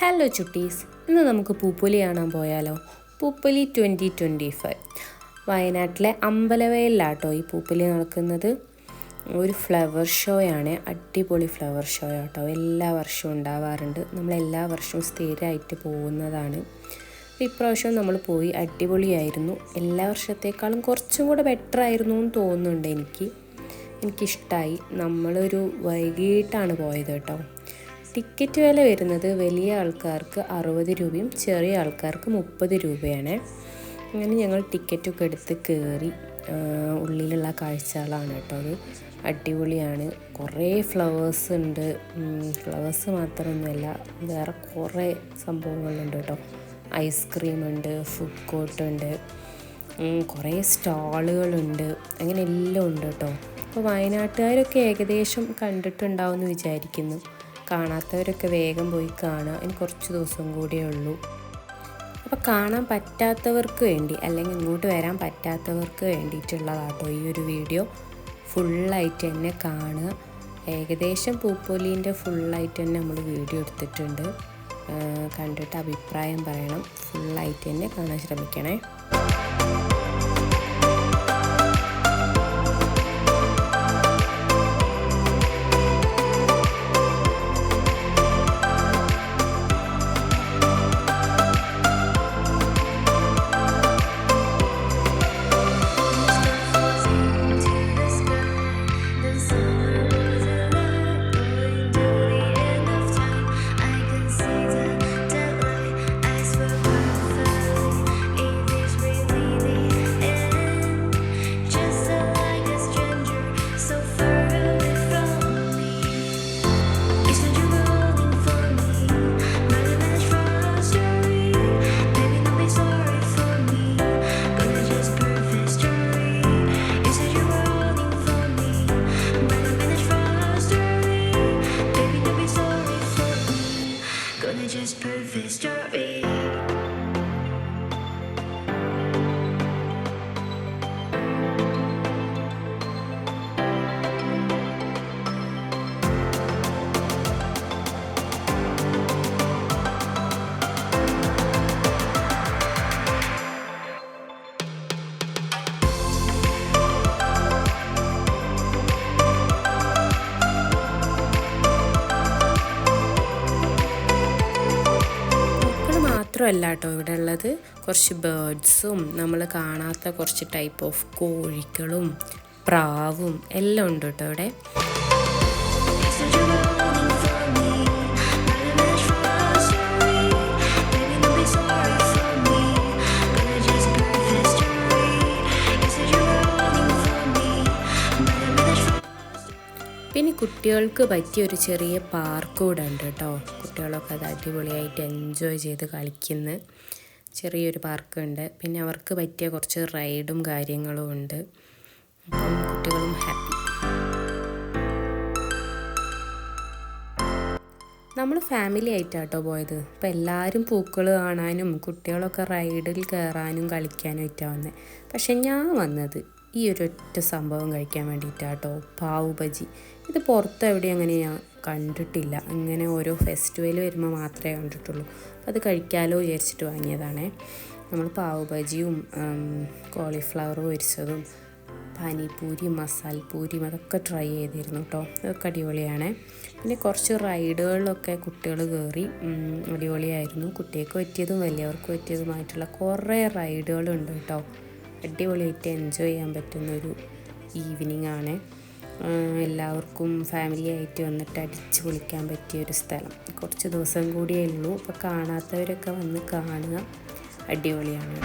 Hello ചുട്ടീസ്, ഇന്ന് നമുക്ക് പൂപ്പൊലി കാണാൻ പോയാലോ? പൂപ്പൊലി 2025 വയനാട്ടിലെ അമ്പലവയലിലാട്ടോ ഈ പൂപ്പൊലി നടക്കുന്നത്. ഒരു ഫ്ലവർ ഷോയാണ്, അടിപൊളി ഫ്ലവർ ഷോ ആട്ടോ. എല്ലാ വർഷവും ഉണ്ടാവാറുണ്ട്. നമ്മളെല്ലാ വർഷവും സ്ഥിരമായിട്ട് പോകുന്നതാണ്. ഇപ്രാവശ്യം നമ്മൾ പോയി, അടിപൊളിയായിരുന്നു. എല്ലാ വർഷത്തേക്കാളും കുറച്ചും കൂടെ ബെറ്റർ ആയിരുന്നു എന്ന് തോന്നുന്നുണ്ട്. എനിക്കിഷ്ടമായി. നമ്മളൊരു വൈകിട്ടാണ് പോയത് കേട്ടോ. ടിക്കറ്റ് വില വരുന്നത് വലിയ ആൾക്കാർക്ക് 60 രൂപയും ചെറിയ ആൾക്കാർക്ക് 30 രൂപയാണ്. അങ്ങനെ ഞങ്ങൾ ടിക്കറ്റൊക്കെ എടുത്ത് കയറി. ഉള്ളിലുള്ള കാഴ്ചകളാണ് കേട്ടോ അത്. അടിപൊളിയാണ്. കുറേ ഫ്ലവേഴ്സ് ഉണ്ട്. ഫ്ലവേഴ്സ് മാത്രമൊന്നുമല്ല, വേറെ കുറേ സംഭവങ്ങളുണ്ട് കേട്ടോ. ഐസ്ക്രീം ഉണ്ട്, ഫുഡ് കോർട്ട് ഉണ്ട്, കുറേ സ്റ്റാളുകളുണ്ട്, അങ്ങനെ എല്ലാം ഉണ്ട് കേട്ടോ. അപ്പോൾ വയനാട്ടുകാരൊക്കെ ഏകദേശം കണ്ടിട്ടുണ്ടാവുമെന്ന് വിചാരിക്കുന്നു. കാണാത്തവരൊക്കെ വേഗം പോയി കാണുക. ഇനി കുറച്ച് ദിവസം കൂടിയേ ഉള്ളൂ. അപ്പോൾ കാണാൻ പറ്റാത്തവർക്ക് വേണ്ടി, അല്ലെങ്കിൽ ഇങ്ങോട്ട് വരാൻ പറ്റാത്തവർക്ക് വേണ്ടിയിട്ടുള്ളതാട്ടോ ഈ ഒരു വീഡിയോ. ഫുള്ളായിട്ട് തന്നെ കാണുക. ഏകദേശം പൂപ്പൊലീൻ്റെ ഫുള്ളായിട്ട് തന്നെ നമ്മൾ വീഡിയോ എടുത്തിട്ടുണ്ട്. കണ്ടിട്ട് അഭിപ്രായം പറയണം. ഫുള്ളായിട്ട് തന്നെ കാണാൻ ശ്രമിക്കണേ. മാത്രമല്ല കേട്ടോ ഇവിടെ ഉള്ളത്, കുറച്ച് ബേർഡ്സും നമ്മൾ കാണാത്ത കുറച്ച് ടൈപ്പ് ഓഫ് കോഴികളും പ്രാവും എല്ലാം ഉണ്ട് കേട്ടോ ഇവിടെ. പിന്നെ കുട്ടികൾക്ക് പറ്റിയൊരു ചെറിയ പാർക്ക് കൂടെ ഉണ്ട് കേട്ടോ. കുട്ടികളൊക്കെ അത് അടിപൊളിയായിട്ട് എൻജോയ് ചെയ്ത് കളിക്കുന്ന ചെറിയൊരു പാർക്കുണ്ട്. പിന്നെ അവർക്ക് പറ്റിയ കുറച്ച് റൈഡും കാര്യങ്ങളും ഉണ്ട്. അപ്പം കുട്ടികളും ഹാപ്പി. നമ്മൾ ഫാമിലി ആയിട്ടാട്ടോ പോയത്. അപ്പോൾ എല്ലാവരും പൂക്കൾ കാണാനും കുട്ടികളൊക്കെ റൈഡിൽ കയറാനും കളിക്കാനും ആയിട്ടാണ് വന്നത്. പക്ഷെ ഞാൻ വന്നത് ഈ ഒരൊറ്റ സംഭവം കഴിക്കാൻ വേണ്ടിയിട്ടാട്ടോ, പാവ് ബജി. ഇത് പുറത്ത് എവിടെയും അങ്ങനെ ഞാൻ കണ്ടിട്ടില്ല. ഇങ്ങനെ ഓരോ ഫെസ്റ്റിവൽ വരുമ്പോൾ മാത്രമേ കണ്ടിട്ടുള്ളൂ. അപ്പോൾ അത് കഴിക്കാമല്ലോ വിചാരിച്ചിട്ട് വാങ്ങിയതാണേ. നമ്മൾ പാവ് ബജിയും കോളിഫ്ലവർ പൊരിച്ചതും പാനിപൂരിയും മസാലപ്പൂരിയും അതൊക്കെ ട്രൈ ചെയ്തിരുന്നു കേട്ടോ. അതൊക്കെ അടിപൊളിയാണ്. പിന്നെ കുറച്ച് റൈഡുകളിലൊക്കെ കുട്ടികൾ കയറി. അടിപൊളിയായിരുന്നു. കുട്ടികൾക്ക് പറ്റിയതും വലിയവർക്ക് പറ്റിയതുമായിട്ടുള്ള കുറേ റൈഡുകളുണ്ട് കേട്ടോ. അടിപൊളിയായിട്ട് എൻജോയ് ചെയ്യാൻ പറ്റുന്നൊരു ഈവനിങ് ആണ്. എല്ലാവർക്കും ഫാമിലി ആയിട്ട് വന്നിട്ട് അടിച്ച് പൊളിക്കാൻ പറ്റിയൊരു സ്ഥലം. കുറച്ച് ദിവസം കൂടിയേ ഉള്ളൂ. അപ്പോൾ കാണാത്തവരൊക്കെ വന്ന് കാണുക. അടിപൊളിയാണ്.